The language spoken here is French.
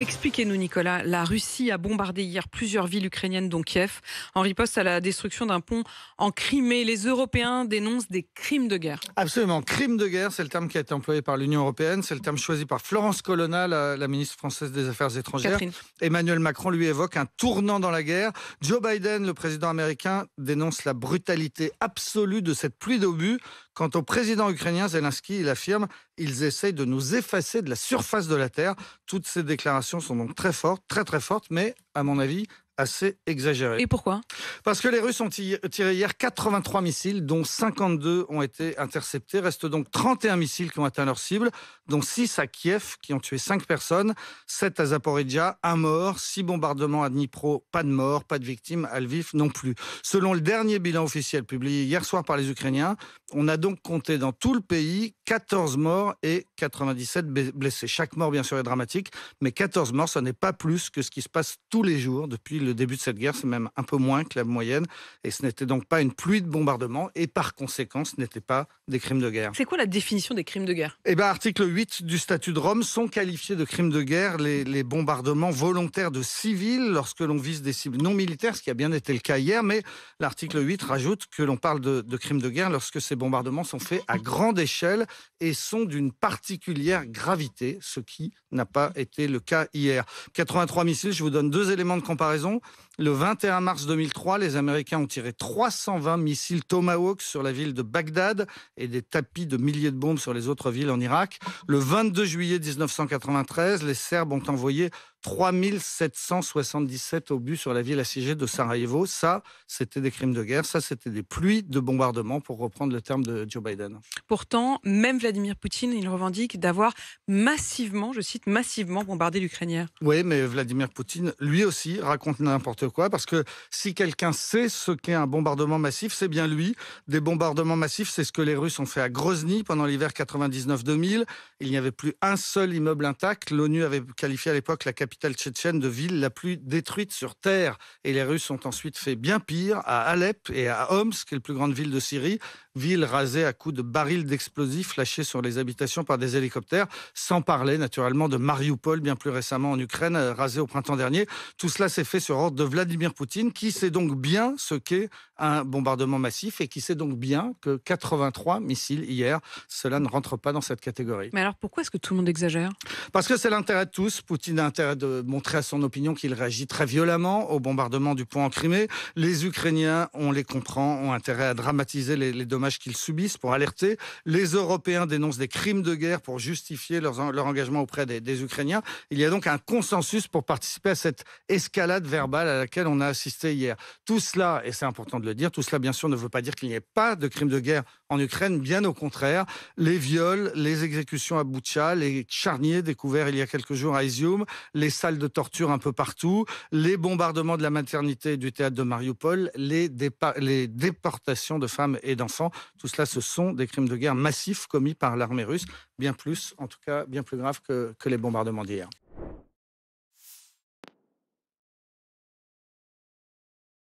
Expliquez-nous, Nicolas. La Russie a bombardé hier plusieurs villes ukrainiennes, dont Kiev, en riposte à la destruction d'un pont en Crimée. Les Européens dénoncent des crimes de guerre. Absolument. Crime de guerre, c'est le terme qui a été employé par l'Union européenne. C'est le terme choisi par Florence Colonna, la ministre française des Affaires étrangères. Catherine. Emmanuel Macron lui évoque un tournant dans la guerre. Joe Biden, le président américain, dénonce la brutalité absolue de cette pluie d'obus. Quant au président ukrainien Zelensky, il affirme « Ils essayent de nous effacer de la surface de la Terre ». Toutes ces déclarations sont donc très fortes, très fortes, mais à mon avis assez exagérées. Et pourquoi? Parce que les Russes ont tiré hier 83 missiles, dont 52 ont été interceptés. Restent donc 31 missiles qui ont atteint leur cible, dont 6 à Kiev, qui ont tué 5 personnes, 7 à Zaporizhzhia, 1 mort, 6 bombardements à Dnipro, pas de morts, pas de victimes, à Lviv non plus. Selon le dernier bilan officiel publié hier soir par les Ukrainiens, on a donc compté dans tout le pays 14 morts et 97 blessés. Chaque mort, bien sûr, est dramatique, mais 14 morts, ce n'est pas plus que ce qui se passe tous les jours depuis le début de cette guerre. C'est même un peu moins que la moyenne. Et ce n'était donc pas une pluie de bombardements et par conséquent, ce n'était pas des crimes de guerre. C'est quoi la définition des crimes de guerre? Article 8 du statut de Rome sont qualifiés de crimes de guerre les bombardements volontaires de civils lorsque l'on vise des cibles non militaires, ce qui a bien été le cas hier, mais l'article 8 rajoute que l'on parle de crimes de guerre lorsque ces bombardements sont faits à grande échelle et sont d'une particulière gravité, ce qui n'a pas été le cas hier. 83 missiles, je vous donne 2 éléments de comparaison. Le 21 mars 2003, les Américains ont tiré 320 missiles Tomahawk sur la ville de Bagdad et des tapis de milliers de bombes sur les autres villes en Irak. Le 22 juillet 1993, les Serbes ont envoyé 3777 obus sur la ville assiégée de Sarajevo. Ça, c'était des crimes de guerre. Ça, c'était des pluies de bombardements, pour reprendre le terme de Joe Biden. Pourtant, même Vladimir Poutine, il revendique d'avoir massivement, je cite, massivement bombardé l'Ukraine. Oui, mais Vladimir Poutine, lui aussi, raconte n'importe quoi, parce que si quelqu'un sait ce qu'est un bombardement massif, c'est bien lui. Des bombardements massifs, c'est ce que les Russes ont fait à Grozny pendant l'hiver 99-2000. Il n'y avait plus un seul immeuble intact. L'ONU avait qualifié à l'époque la capitale tchétchène de ville la plus détruite sur Terre. Et les Russes ont ensuite fait bien pire à Alep et à Homs, qui est la plus grande ville de Syrie. Ville rasée à coups de barils d'explosifs lâchés sur les habitations par des hélicoptères, sans parler naturellement de Mariupol, bien plus récemment en Ukraine, rasée au printemps dernier. Tout cela s'est fait sur ordre de Vladimir Poutine, qui sait donc bien ce qu'est un bombardement massif et qui sait donc bien que 83 missiles hier, cela ne rentre pas dans cette catégorie. Mais alors pourquoi est-ce que tout le monde exagère? Parce que c'est l'intérêt de tous. Poutine a intérêt de montrer à son opinion qu'il réagit très violemment au bombardement du pont en Crimée. Les Ukrainiens, on les comprend, ont intérêt à dramatiser les dommages qu'ils subissent pour alerter. Les Européens dénoncent des crimes de guerre pour justifier leur engagement auprès des Ukrainiens. Il y a donc un consensus pour participer à cette escalade verbale à laquelle on a assisté hier. Tout cela, et c'est important de le dire, tout cela bien sûr ne veut pas dire qu'il n'y ait pas de crimes de guerre en Ukraine, bien au contraire. Les viols, les exécutions à Boutcha, les charniers découverts il y a quelques jours à Izium, les salles de torture un peu partout, les bombardements de la maternité et du théâtre de Mariupol, les déportations de femmes et d'enfants. Tout cela, ce sont des crimes de guerre massifs commis par l'armée russe, bien plus, en tout cas, bien plus graves que les bombardements d'hier.